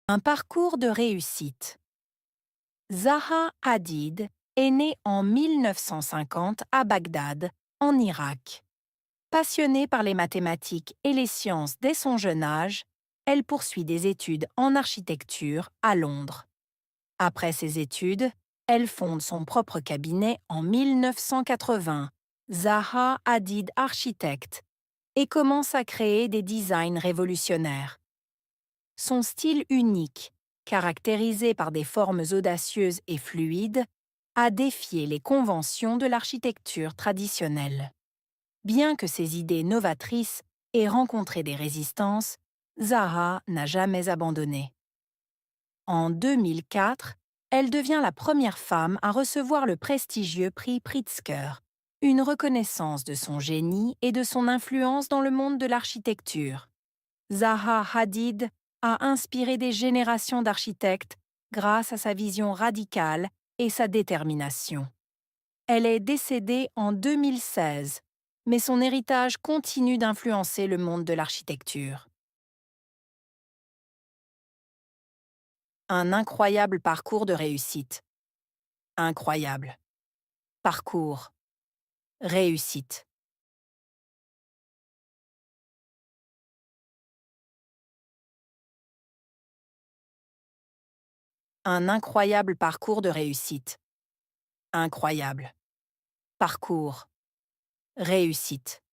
Un parcours de réussite. Zaha Hadid est née en 1950 à Bagdad, en Irak. Passionnée par les mathématiques et les sciences dès son jeune âge, elle poursuit des études en architecture à Londres. Après ses études, elle fonde son propre cabinet en 1980, Zaha Hadid Architect, et commence à créer des designs révolutionnaires. Son style unique, caractérisé par des formes audacieuses et fluides, a défié les conventions de l'architecture traditionnelle. Bien que ses idées novatrices aient rencontré des résistances, Zaha n'a jamais abandonné. En 2004, elle devient la première femme à recevoir le prestigieux prix Pritzker, une reconnaissance de son génie et de son influence dans le monde de l'architecture. Zaha Hadid a inspiré des générations d'architectes grâce à sa vision radicale et sa détermination. Elle est décédée en 2016, mais son héritage continue d'influencer le monde de l'architecture. Un incroyable parcours de réussite. Incroyable. Parcours. Réussite. Un incroyable parcours de réussite. Incroyable. Parcours. Réussite.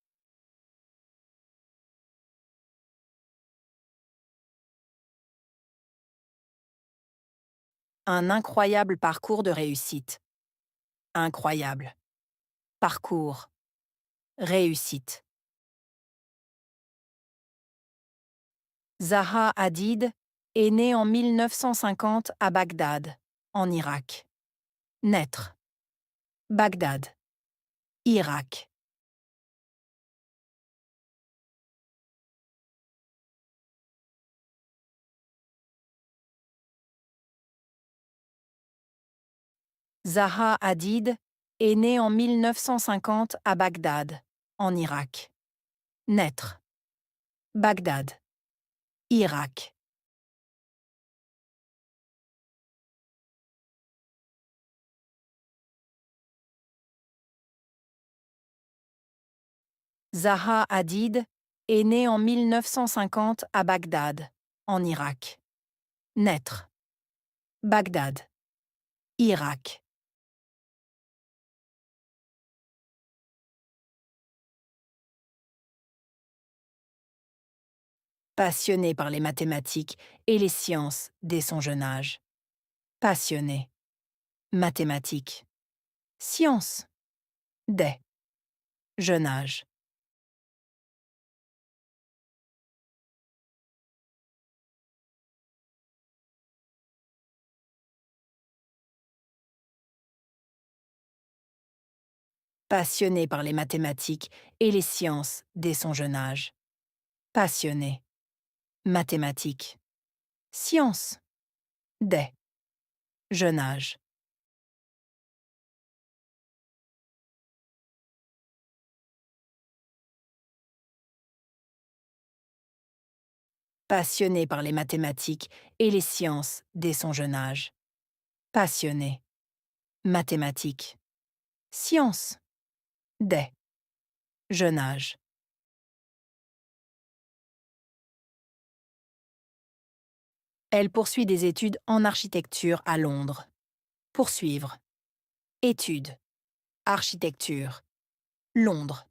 Un incroyable parcours de réussite. Incroyable. Parcours. Réussite. Zaha Hadid est née en 1950 à Bagdad, en Irak. Naître. Bagdad. Irak. Zaha Hadid est née en 1950 à Bagdad, en Irak. Naître. Bagdad. Irak. Zaha Hadid est née en 1950 à Bagdad, en Irak. Naître. Bagdad. Irak. Passionnée par les mathématiques et les sciences dès son jeune âge. Passionnée. Mathématiques. Sciences. Dès. Jeune âge. Passionnée par les mathématiques et les sciences dès son jeune âge. Passionnée. Mathématiques. Sciences. Dès. Jeune âge. Passionnée par les mathématiques et les sciences dès son jeune âge. Passionnée. Mathématiques. Sciences. Dès. Jeune âge. Elle poursuit des études en architecture à Londres. Poursuivre. Études. Architecture. Londres.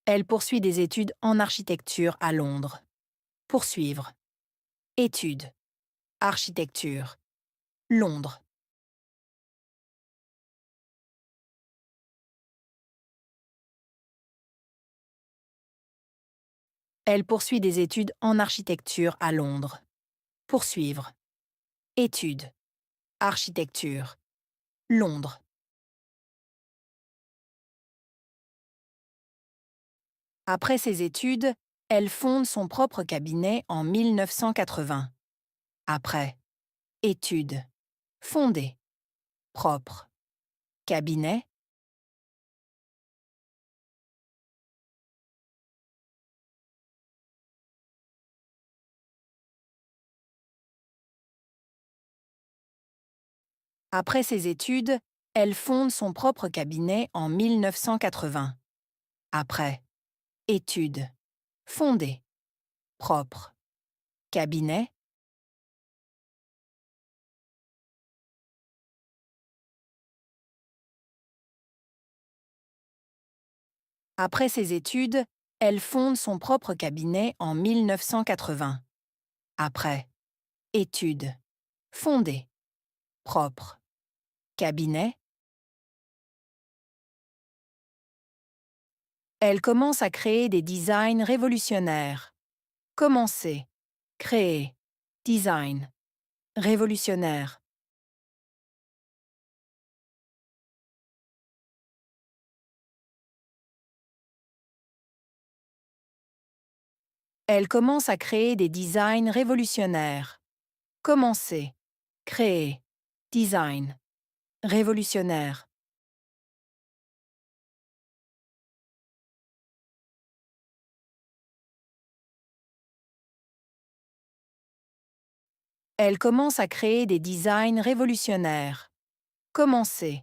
Elle poursuit des études en architecture à Londres. Poursuivre. Études. Architecture. Londres. Elle poursuit des études en architecture à Londres. Poursuivre. Études. Architecture. Londres. Après ses études, elle fonde son propre cabinet en 1980. Après. Études. Fondé. Propre. Cabinet. Après ses études, elle fonde son propre cabinet en 1980. Après. Études. Fondé. Propre. Cabinet. Après ses études, elle fonde son propre cabinet en 1980. Après. Études. Fondé. Propre. Cabinet. Elle commence à créer des designs révolutionnaires. Commencer. Créer. Design. Révolutionnaire. Elle commence à créer des designs révolutionnaires. Commencer. Créer. Design. Révolutionnaire. Elle commence à créer des designs révolutionnaires. Commencer.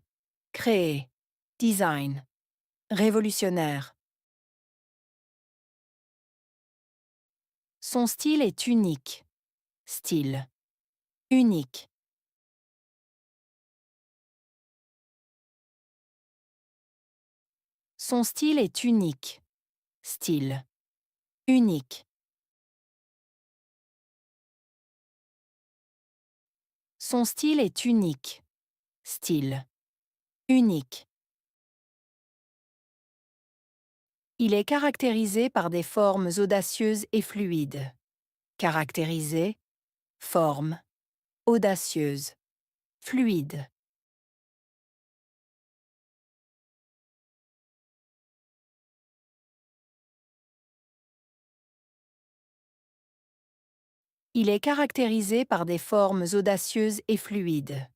Créer. Design. Révolutionnaire. Son style est unique. Style. Unique. Son style est unique. Style. Unique. Son style est unique. Style. Unique. Il est caractérisé par des formes audacieuses et fluides. Caractérisé. Forme. Audacieuse. Fluide. Il est caractérisé par des formes audacieuses et fluides.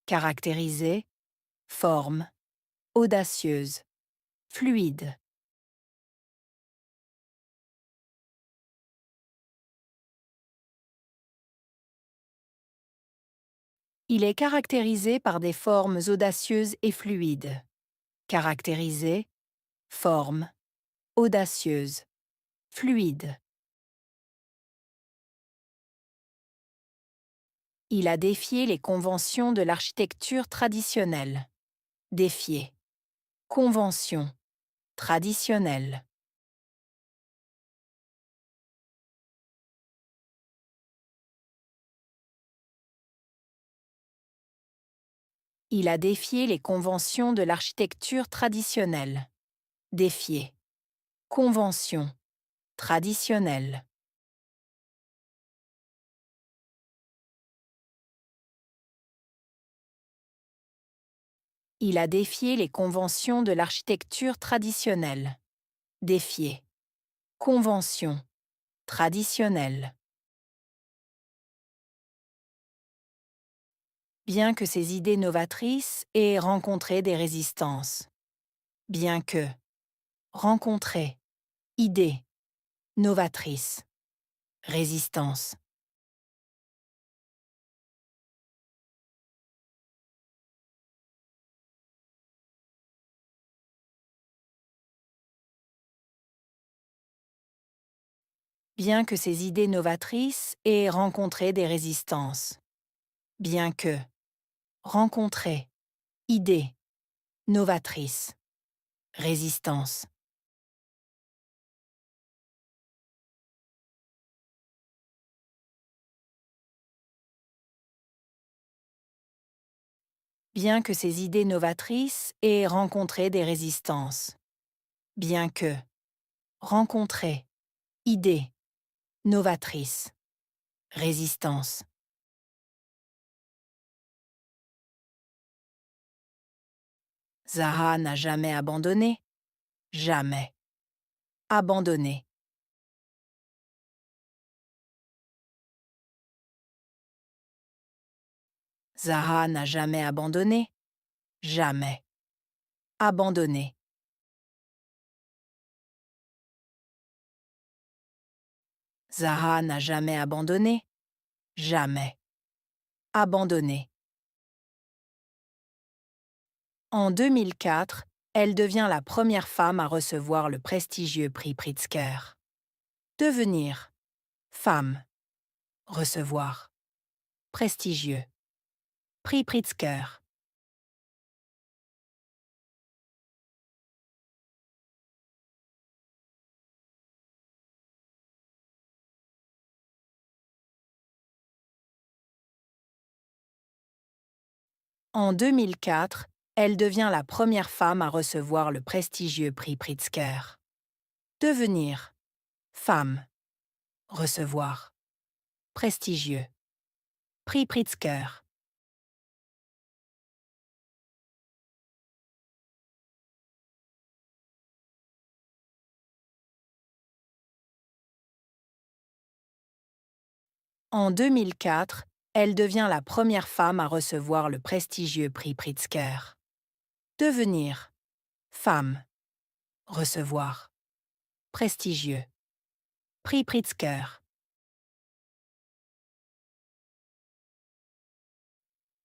Caractérisé. Forme. Audacieuse. Fluide. Il est caractérisé par des formes audacieuses et fluides. Caractérisé. Forme. Audacieuse. Fluide. Il a défié les conventions de l'architecture traditionnelle. Défier. Convention. Traditionnelle. Il a défié les conventions de l'architecture traditionnelle. Défier. Convention. Traditionnelle. Il a défié les conventions de l'architecture traditionnelle. Défier. Convention. Traditionnelle. Bien que ses idées novatrices aient rencontré des résistances. Bien que. Rencontrer. Idée. Novatrice. Résistance. Bien que ses idées novatrices aient rencontré des résistances. Bien que. Rencontrer. Idée. Novatrice. Résistance. Bien que ses idées novatrices aient rencontré des résistances. Bien que. Rencontrer. Idée. Novatrice. Résistance. Zaha n'a jamais abandonné. Jamais. Abandonné. Zaha n'a jamais abandonné. Jamais. Abandonné. Zaha n'a jamais abandonné. Jamais. Abandonné. En 2004, elle devient la première femme à recevoir le prestigieux prix Pritzker. Devenir. Femme. Recevoir. Prestigieux. Prix Pritzker. En 2004, elle devient la première femme à recevoir le prestigieux prix Pritzker. Devenir. Femme. Recevoir. Prestigieux. Prix Pritzker. En 2004, elle devient la première femme à recevoir le prestigieux prix Pritzker. Devenir. Femme. Recevoir. Prestigieux. Prix Pritzker.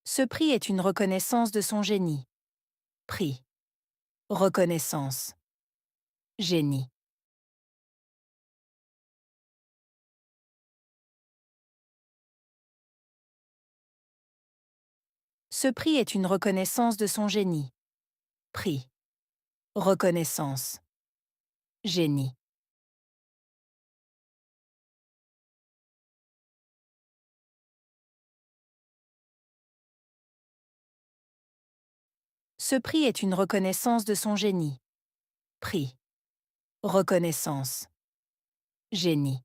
Ce prix est une reconnaissance de son génie. Prix. Reconnaissance. Génie. Ce prix est une reconnaissance de son génie. Prix. Reconnaissance. Génie. Ce prix est une reconnaissance de son génie. Prix. Reconnaissance. Génie.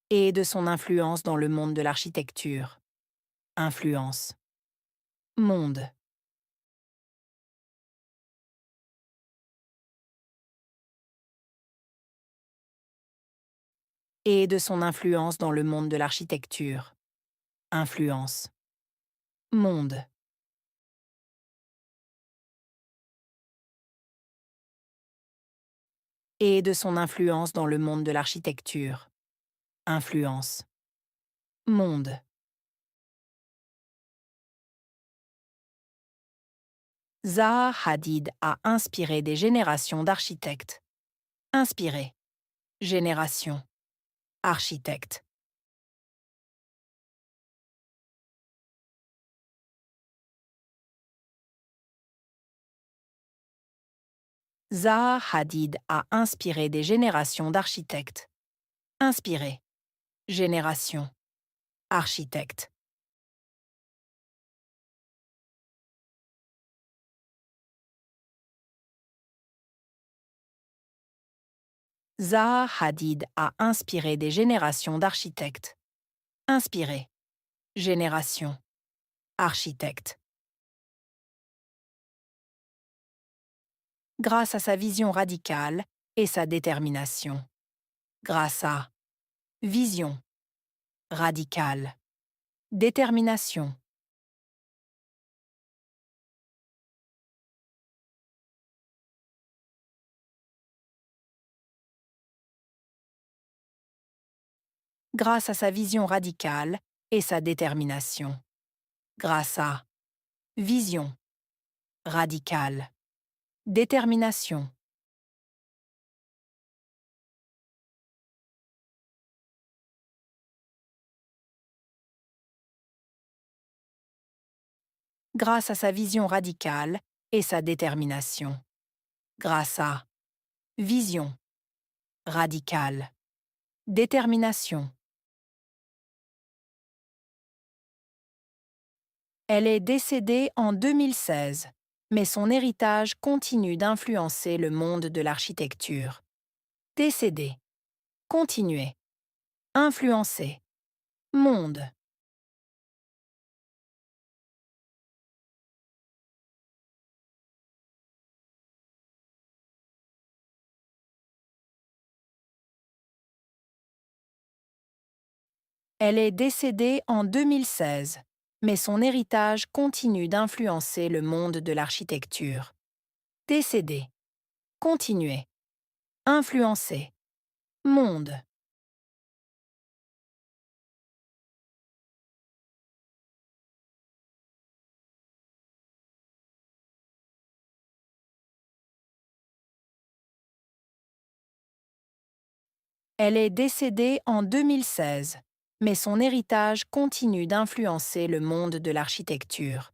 Et de son influence dans le monde de l'architecture. Influence. Monde. Et de son influence dans le monde de l'architecture. Influence. Monde. Et de son influence dans le monde de l'architecture. Influence. Monde. Zaha Hadid a inspiré des générations d'architectes. Inspiré. Génération. Architecte. Zaha Hadid a inspiré des générations d'architectes. Inspiré. Génération. Architecte. Zaha Hadid a inspiré des générations d'architectes. Inspiré. Génération. Architecte. Grâce à sa vision radicale et sa détermination. Grâce à. Vision. Radicale. Détermination. Grâce à sa vision radicale et sa détermination. Grâce à. Vision. Radicale. Détermination. Grâce à sa vision radicale et sa détermination. Grâce à. Vision. Radicale. Détermination. Elle est décédée en 2016, mais son héritage continue d'influencer le monde de l'architecture. Décédée. Continuer. Influencer. Monde. Elle est décédée en 2016, mais son héritage continue d'influencer le monde de l'architecture. Décédée. Continuer. Influencer. Monde. Elle est décédée en 2016, mais son héritage continue d'influencer le monde de l'architecture.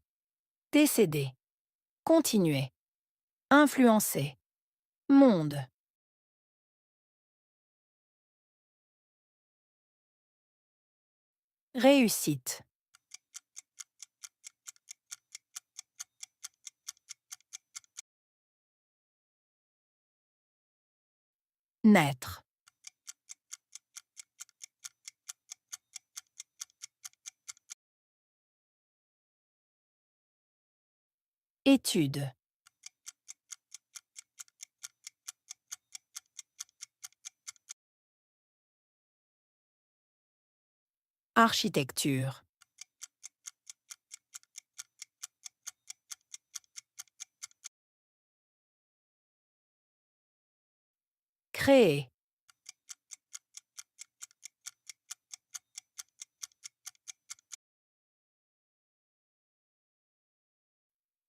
Décédée. Continuer. Influencer. Monde. Réussite. Naître. Étude. Architecture. Créer.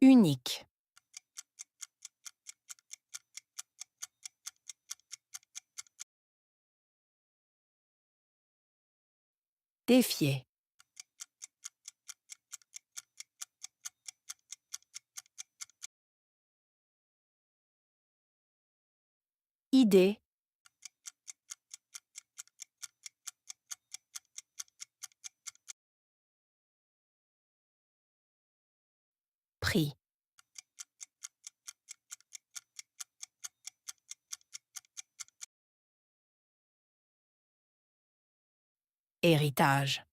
Unique. Défier. Idée. Prix. Héritage.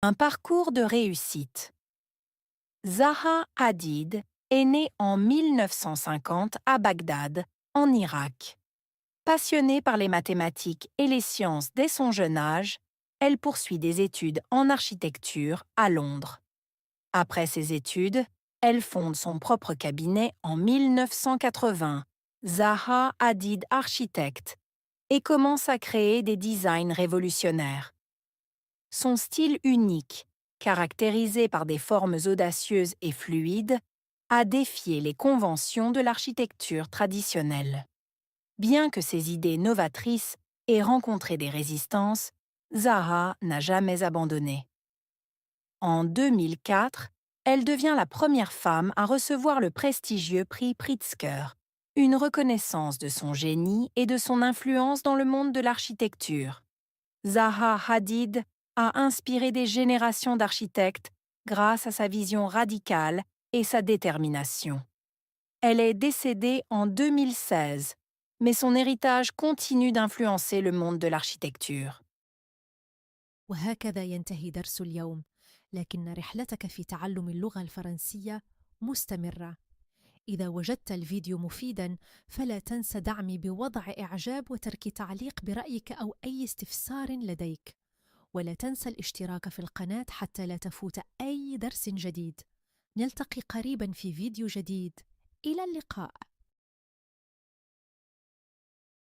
Un parcours de réussite. Zaha Hadid est née en 1950 à Bagdad, en Irak. Passionnée par les mathématiques et les sciences dès son jeune âge, elle poursuit des études en architecture à Londres. Après ses études, elle fonde son propre cabinet en 1980, Zaha Hadid Architect, et commence à créer des designs révolutionnaires. Son style unique, caractérisé par des formes audacieuses et fluides, a défié les conventions de l'architecture traditionnelle. Bien que ses idées novatrices aient rencontré des résistances, Zaha n'a jamais abandonné. En 2004, Elle devient la première femme à recevoir le prestigieux prix Pritzker, une reconnaissance de son génie et de son influence dans le monde de l'architecture. Zaha Hadid a inspiré des générations d'architectes grâce à sa vision radicale et sa détermination. Elle est décédée en 2016, mais son héritage continue d'influencer le monde de l'architecture. وهكذا ينتهي درس اليوم، لكن رحلتك في تعلم اللغة الفرنسية مستمرة. إذا وجدت الفيديو مفيداً فلا تنس دعمي بوضع إعجاب وترك تعليق برأيك أو أي استفسار لديك، ولا تنسى الاشتراك في القناة حتى لا تفوت أي درس جديد. نلتقي قريباً في فيديو جديد. إلى اللقاء.